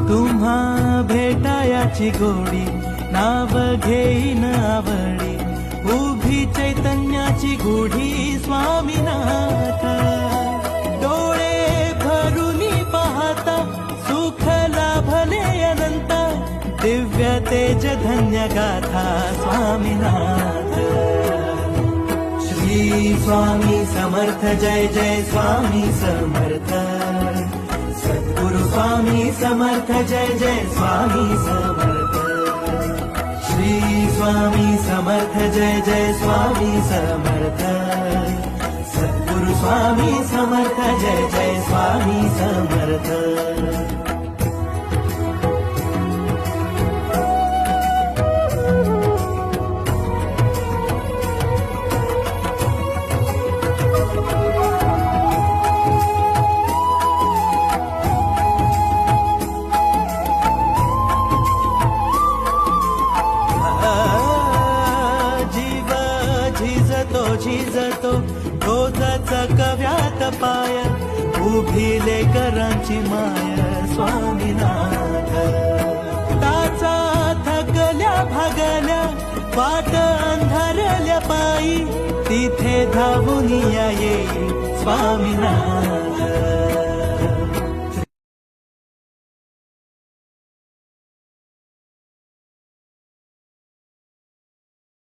तुम्हा भेटायाची गोडी नाव घेईन आवडी उभी चैतन्याची गुढी स्वामीनाथ डोळे भरूनी पाहता सुख लाभले अनंत दिव्य तेज धन्य गाथा स्वामीनाथ श्री स्वामी समर्थ जय जय स्वामी समर्थ सद्गुरु स्वामी समर्थ जय जय स्वामी समर्थ श्री स्वामी समर्थ जय जय स्वामी समर्थ सद्गुरु स्वामी समर्थ जय जय स्वामी समर्थ झिजतो रोजाचा कव्यात पाय उभी लेकरांची माय स्वामीनाथ ताचा थकल्या भागल्या वाट अंधारल्या पायी तिथे धावून येई स्वामीनाथ